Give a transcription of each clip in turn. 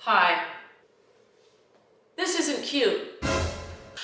Hi. This isn't cute.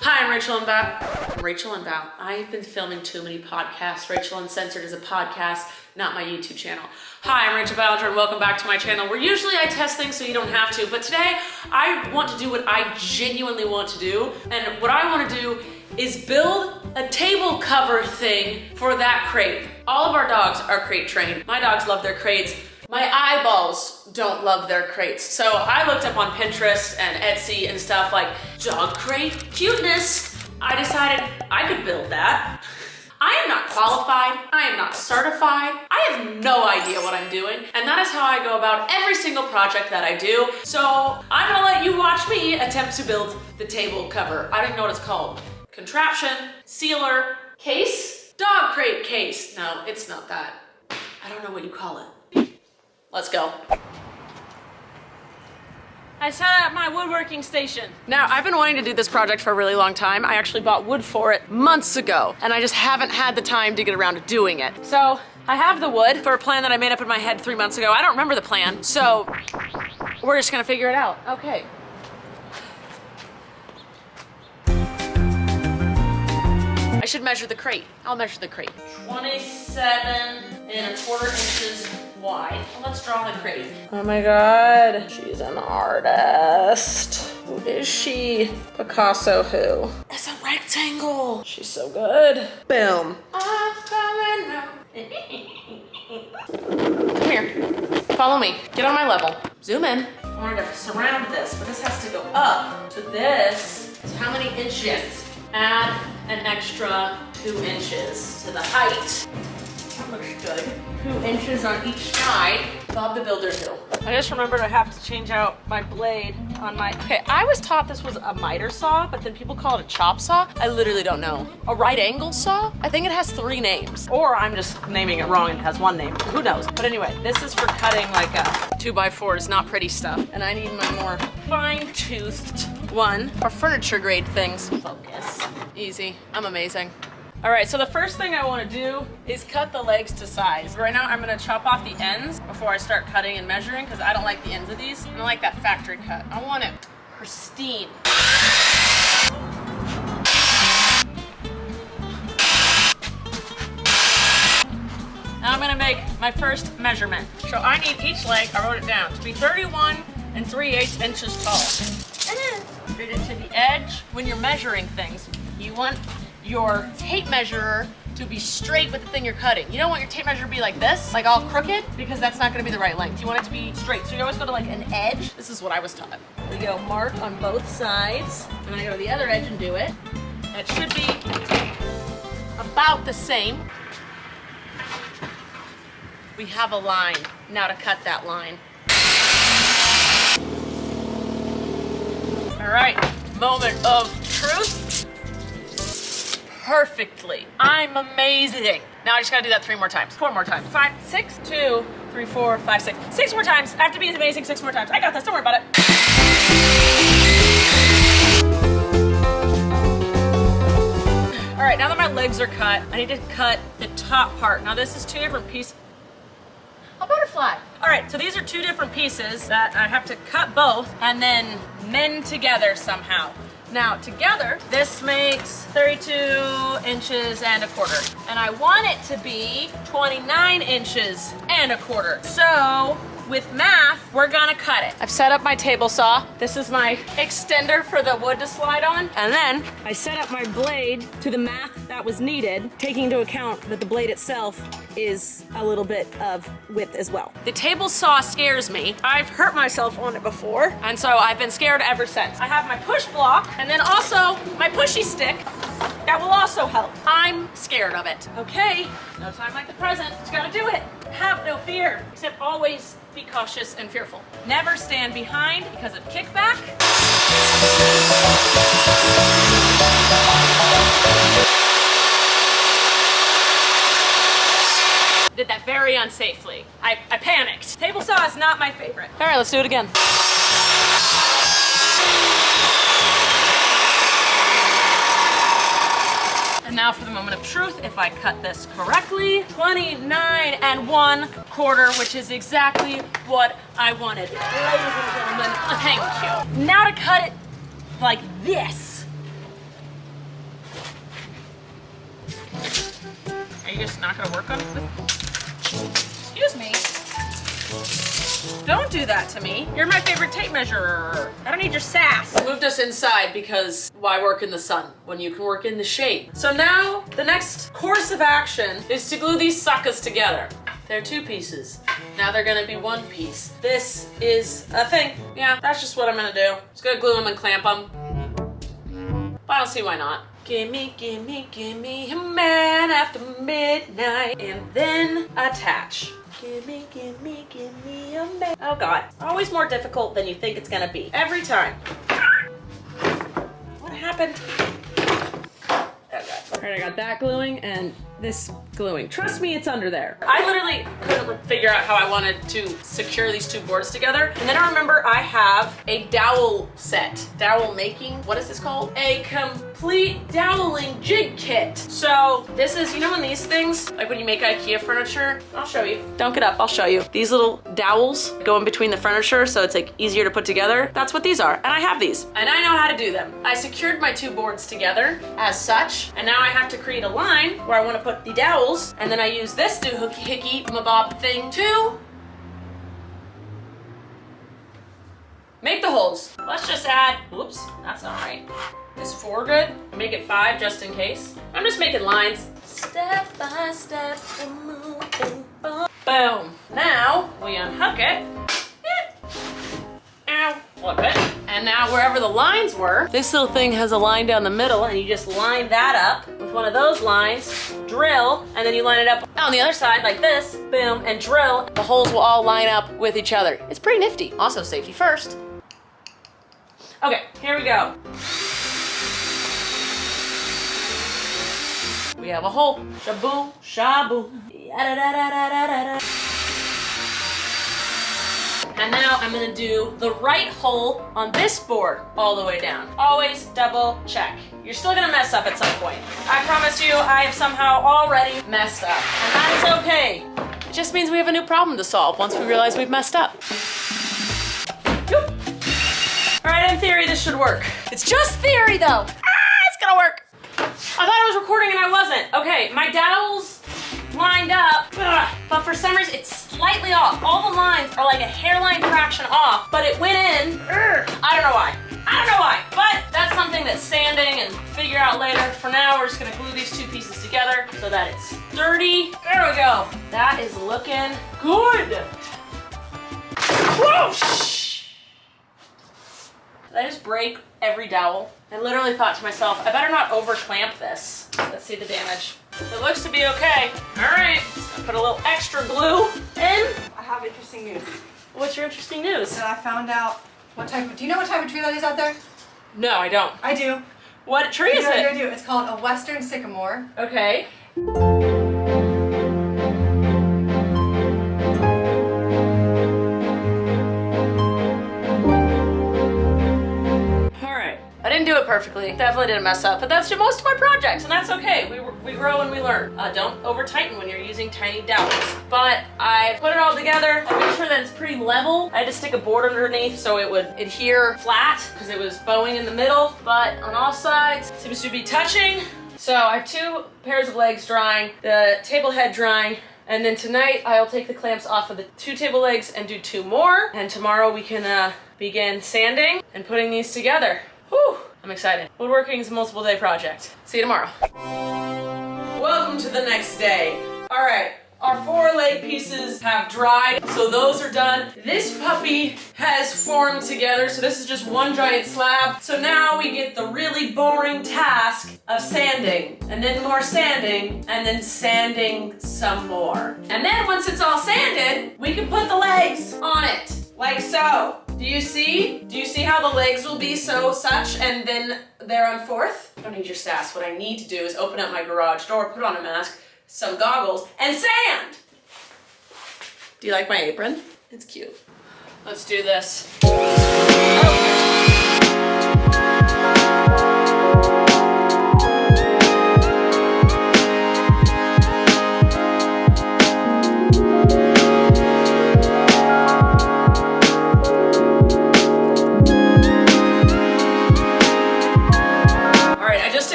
Hi, I'm Rachel and Bao. I've been filming too many podcasts. Rachel Uncensored is a podcast, not my YouTube channel. Hi, I'm Rachel Ballinger and welcome back to my channel where usually I test things so you don't have to, but today I want to do what I genuinely want to do. And what I want to do is build a table cover thing for that crate. All of our dogs are crate trained. My dogs love their crates. My eyeballs don't love their crates. So I looked up on Pinterest and Etsy and stuff like dog crate cuteness. I decided I could build that. I am not qualified. I am not certified. I have no idea what I'm doing. And that is how I go about every single project that I do. So I'm gonna let you watch me attempt to build the table cover. I don't even know what it's called. Contraption, sealer, case, dog crate case. No, it's not that. I don't know what you call it. Let's go. I set up my woodworking station. Now, I've been wanting to do this project for a really long time. I actually bought wood for it months ago, and I just haven't had the time to get around to doing it. So, I have the wood for a plan that I made up in my head 3 months ago. I don't remember the plan, so we're just gonna figure it out. Okay. I should measure the crate. I'll measure the crate. 27¼ inches wide. Well, let's draw the crate. Oh my God, she's an artist. Who is she? Picasso who? It's a rectangle. She's so good. Boom. I'm coming now. Come here, follow me. Get on my level. Zoom in. I wanted to surround this, but this has to go up to this. So how many inches? Add an extra 2 inches to the height. That looks good. 2 inches on each side. Bob the Builder who. I just remembered I have to change out my blade on my... Okay, I was taught this was a miter saw, but then people call it a chop saw. I literally don't know. A right angle saw? I think it has 3 names. Or I'm just naming it wrong and it has 1 name. Who knows? But anyway, this is for cutting like a 2x4s, not pretty stuff. And I need my more fine-toothed one for furniture grade things. Focus. Easy. I'm amazing. All right, so the first thing I want to do is cut the legs to size. Right now, I'm going to chop off the ends before I start cutting and measuring because I don't like the ends of these. I don't like that factory cut. I want it pristine. Now I'm going to make my first measurement. So I need each leg, I wrote it down, to be 31 3/8 inches tall. And then fit it to the edge. When you're measuring things, you want your tape measure to be straight with the thing you're cutting. You don't want your tape measure to be like this, like all crooked, because that's not gonna be the right length. You want it to be straight. So you always go to like an edge. This is what I was taught. We go mark on both sides. And I go to the other edge and do it. It should be about the same. We have a line. Now to cut that line. All right, moment of truth. Perfectly. I'm amazing. Now I just gotta do that 3 more times. 4 more times. 5, 6, 2, 3, 4, 5, 6. 6 more times. I have to be amazing 6 more times. I got this, don't worry about it. All right, now that my legs are cut, I need to cut the top part. Now this is 2 different pieces. A butterfly. All right, so these are 2 different pieces that I have to cut both and then mend together somehow. Now together, this makes 32 inches and a quarter. And I want it to be 29 inches and a quarter. So with math, we're gonna cut it. I've set up my table saw. This is my extender for the wood to slide on. And then I set up my blade to the math that was needed, taking into account that the blade itself is a little bit of width as well. The table saw scares me. I've hurt myself on it before, and so I've been scared ever since. I have my push block, and then also my pushy stick. That will also help. I'm scared of it. Okay, no time like the present. Just gotta do it. Have no fear, except always be cautious and fearful. Never stand behind because of kickback. Did that very unsafely. I panicked. Table saw is not my favorite. All right, let's do it again. And And now for the moment of truth, if I cut this correctly, 29 1/4, which is exactly what I wanted. Ladies and gentlemen, thank you. Now to cut it like this. Are you just not gonna work on it? Excuse me. Don't do that to me. You're my favorite tape measurer. I don't need your sass. I moved us inside because why work in the sun when you can work in the shade? So now the next course of action is to glue these suckers together. They're 2 pieces. Now they're gonna be 1 piece. This is a thing. Yeah, that's just what I'm gonna do. Just gonna glue them and clamp them. But I don't see why not. Gimme, gimme, gimme a man after midnight. And then attach. Gimme, gimme, gimme a man. Oh God, always more difficult than you think it's gonna be. Every time. What happened? Oh God. All right, I got that gluing and this gluing. Trust me, it's under there. I literally couldn't figure out how I wanted to secure these 2 boards together. And then I remember I have a dowel set. Dowel making, what is this called? A complete doweling jig kit. So this is, you know when these things, like when you make IKEA furniture, I'll show you. Don't get up, I'll show you. These little dowels go in between the furniture so it's like easier to put together. That's what these are, and I have these. And I know how to do them. I secured my 2 boards together as such, and now I have to create a line where I want to put the dowels, and then I use this doohickey mabob thing to make the holes. Let's just add, whoops, that's not right. Is 4 good? Make it 5 just in case. I'm just making lines. Step by step, moving forward. Boom. Now we unhook it. Ow, flip it. And now wherever the lines were, this little thing has a line down the middle, and you just line that up with one of those lines, drill, and then you line it up on the other side like this, boom, and drill. The holes will all line up with each other. It's pretty nifty. Also safety first. Okay, here we go. We have a hole. Shaboom, shaboom. Yada-da-da-da-da-da. And now I'm gonna do the right hole on this board all the way down. Always double check. You're still gonna mess up at some point. I promise you, I have somehow already messed up. And that is okay. It just means we have a new problem to solve once we realize we've messed up. Yoop. All right, in theory, this should work. It's just theory though. It's gonna work. I thought I was recording and I wasn't. Okay, my dowels lined up, but for some reason it's slightly off. All the lines are like a hairline fraction off, but it went in. I don't know why. I don't know why, but that's something that's sanding and figure out later. For now, we're just gonna glue these 2 pieces together so that it's sturdy. There we go. That is looking good. Whoosh! Did I just break every dowel? I literally thought to myself, I better not over clamp this. Let's see the damage. It looks to be okay. All right, just gonna put a little extra glue in. I have interesting news. What's your interesting news? So I found out what type of, do you know what type of tree that is out there? No, I don't. I do. What tree is it? I do. It's called a western sycamore. Okay. I didn't do it perfectly. Definitely didn't mess up, but that's most of my projects, and that's okay. We grow and we learn. Don't over tighten when you're using tiny dowels. But I put it all together. I made sure that it's pretty level. I had to stick a board underneath so it would adhere flat because it was bowing in the middle, but on all sides seems to be touching. So I have 2 pairs of legs drying, the table head drying, and then tonight I'll take the clamps off of the 2 table legs and do 2 more. And tomorrow we can begin sanding and putting these together. Whew, I'm excited. Woodworking is a multiple day project. See you tomorrow. Welcome to the next day. All right, our 4 leg pieces have dried, so those are done. This puppy has formed together, so this is just one giant slab. So now we get the really boring task of sanding, and then more sanding, and then sanding some more. And then once it's all sanded, we can put the legs on it, like so. Do you see? Do you see how the legs will be such, and then they're on 4th? I don't need your sass. What I need to do is open up my garage door, put on a mask, some goggles, and sand! Do you like my apron? It's cute. Let's do this. Oh.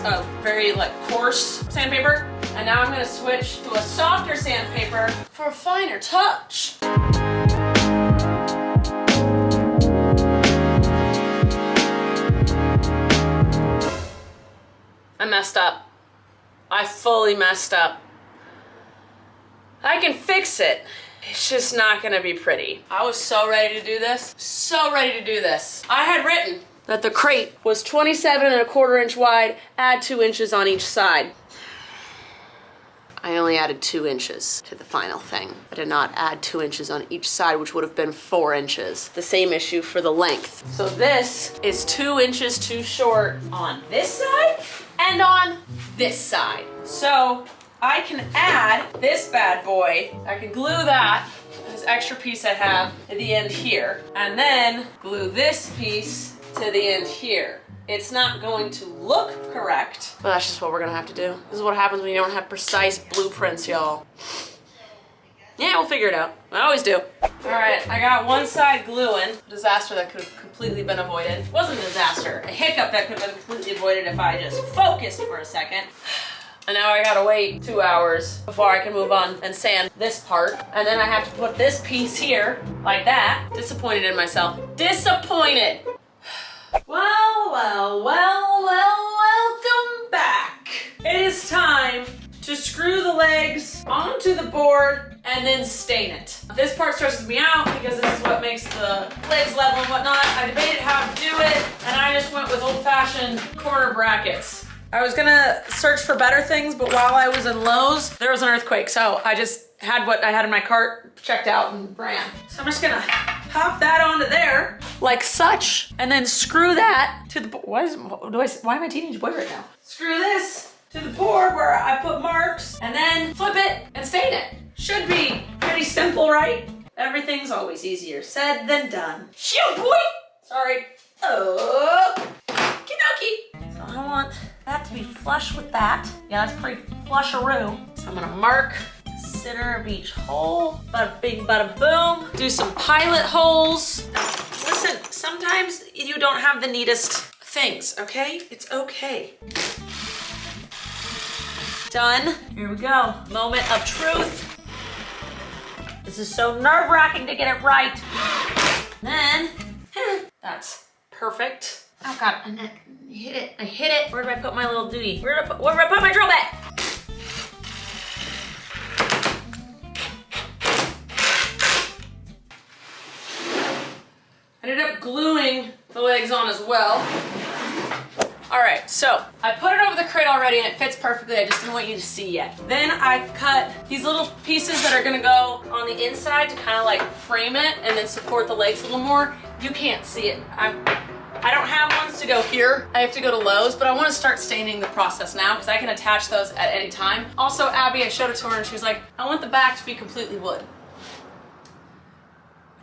a very like coarse sandpaper. And now I'm gonna switch to a softer sandpaper for a finer touch. I messed up. I fully messed up. I can fix it. It's just not gonna be pretty. I was so ready to do this. So ready to do this. I had written that the crate was 27¼ inch wide, add 2 inches on each side. I only added 2 inches to the final thing. I did not add 2 inches on each side, which would have been 4 inches. The same issue for the length. So this is 2 inches too short on this side and on this side. So I can add this bad boy. I can glue that, this extra piece I have, at the end here. And then glue this piece to the end here. It's not going to look correct, but that's just what we're gonna have to do. This is what happens when you don't have precise blueprints, y'all. Yeah, we'll figure it out. I always do. All right, I got one side gluing. A disaster that could have completely been avoided. It wasn't a disaster, a hiccup that could have been completely avoided if I just focused for a second. And now I gotta wait 2 hours before I can move on and sand this part. And then I have to put this piece here, like that. Disappointed in myself. Disappointed! Well, welcome back. It is time to screw the legs onto the board and then stain it. This part stresses me out because this is what makes the legs level and whatnot. I debated how to do it, and I just went with old-fashioned corner brackets. I was gonna search for better things, but while I was in Lowe's, there was an earthquake, so I just had what I had in my cart checked out and ran. So I'm just gonna pop that onto there, like such, and then screw that to the board. Why am I teenage boy right now? Screw this to the board where I put marks, and then flip it and stain it. Should be pretty simple, right? Everything's always easier said than done. Shoot, boy! Sorry. Oh, Kinoki. So I want that to be flush with that. Yeah, that's pretty flush-a-roo. So I'm gonna mark center of each hole. Bada bing, bada boom. Do some pilot holes. Now, listen, sometimes you don't have the neatest things, okay? It's okay. Done. Here we go. Moment of truth. This is so nerve-wracking to get it right. Then, that's perfect. Oh God, I hit it. I hit it. Where did I put my little duty? Where did I put my drill bit? I ended up gluing the legs on as well. All right, so I put it over the crate already and it fits perfectly. I just didn't want you to see yet. Then I cut these little pieces that are gonna go on the inside to kind of like frame it and then support the legs a little more. You can't see it. I don't have ones to go here. I have to go to Lowe's, but I want to start staining the process now because I can attach those at any time. Also, Abby, I showed it to her and she was like, I want the back to be completely wood.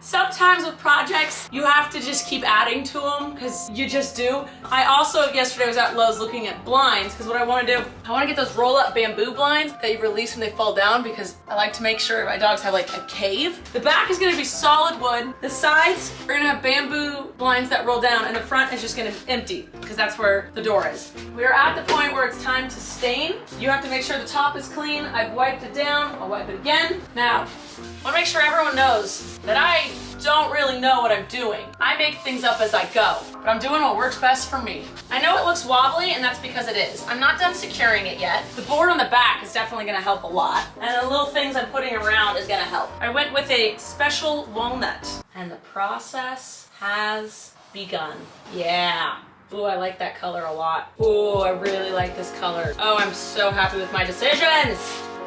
Sometimes with projects, you have to just keep adding to them because you just do. I also, yesterday was at Lowe's looking at blinds because what I want to do, I want to get those roll-up bamboo blinds that you release when they fall down because I like to make sure my dogs have like a cave. The back is going to be solid wood. The sides are going to have bamboo blinds that roll down and the front is just going to be empty because that's where the door is. We are at the point where it's time to stain. You have to make sure the top is clean. I've wiped it down. I'll wipe it again. Now, I want to make sure everyone knows that I don't really know what I'm doing. I make things up as I go, but I'm doing what works best for me. I know it looks wobbly, and that's because it is. I'm not done securing it yet. The board on the back is definitely gonna help a lot, and the little things I'm putting around is gonna help. I went with a special walnut, and the process has begun. Yeah. Ooh, I like that color a lot. Ooh, I really like this color. Oh, I'm so happy with my decisions.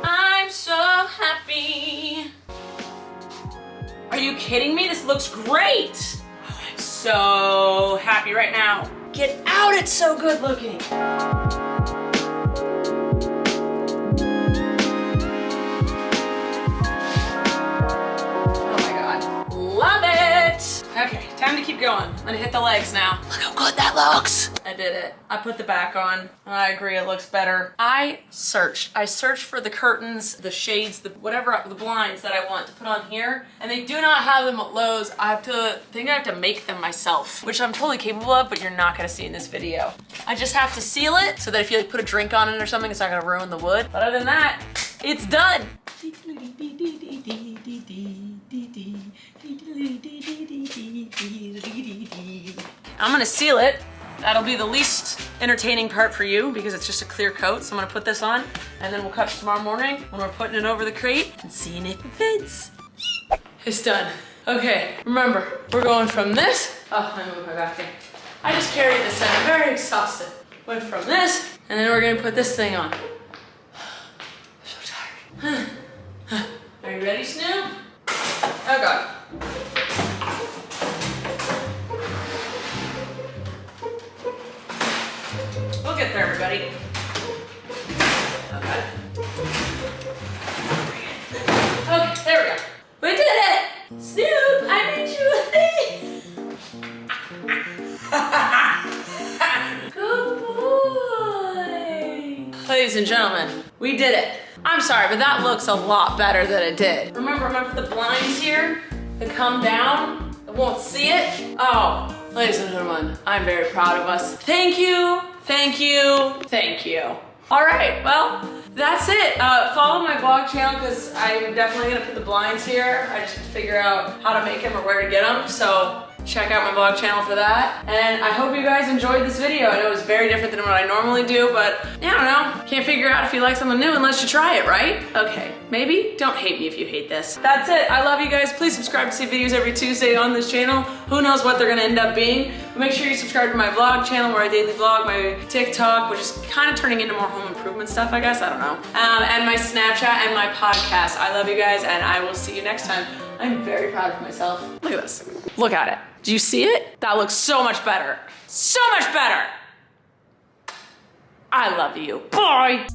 I'm so happy. Are you kidding me? This looks great. Oh, I'm so happy right now. Get out, it's so good looking. Oh my God, love it. Okay, time to keep going. I'm gonna hit the legs now. Look how good that looks. I did it. I put the back on, and I agree, it looks better. I searched for the curtains, the shades, the blinds that I want to put on here, and they do not have them at Lowe's. I have to make them myself, which I'm totally capable of, but you're not gonna see in this video. I just have to seal it so that if you like put a drink on it or something, it's not gonna ruin the wood. But other than that, it's done. I'm gonna seal it. That'll be the least entertaining part for you because it's just a clear coat. So I'm gonna put this on and then we'll catch tomorrow morning when we're putting it over the crate and seeing if it fits. It's done. Okay, remember, we're going from this. Oh, let me move my back thing. I just carried this and I'm very exhausted. Went from this and then we're gonna put this thing on. So tired. Are you ready, Snoop? Oh God. We'll get there, everybody. Okay. Okay, there we go. We did it! Snoop, I made you a thing! Good boy! Ladies and gentlemen, we did it. I'm sorry, but that looks a lot better than it did. Remember, I'm gonna put the blinds here to come down. I won't see it. Oh, ladies and gentlemen, I'm very proud of us. Thank you, thank you, thank you. All right, well, that's it. Follow my vlog channel because I'm definitely gonna put the blinds here. I just have to figure out how to make them or where to get them. So check out my vlog channel for that. And I hope you guys enjoyed this video. I know it was very different than what I normally do, but I don't know. Can't figure out if you like something new unless you try it, right? Okay, maybe don't hate me if you hate this. That's it, I love you guys. Please subscribe to see videos every Tuesday on this channel. Who knows what they're gonna end up being. But make sure you subscribe to my vlog channel where I daily vlog, my TikTok, which is kind of turning into more home improvement stuff, I guess, I don't know. And my Snapchat and my podcast. I love you guys and I will see you next time. I'm very proud of myself. Look at this, look at it. Do you see it? That looks so much better. So much better. I love you. Bye.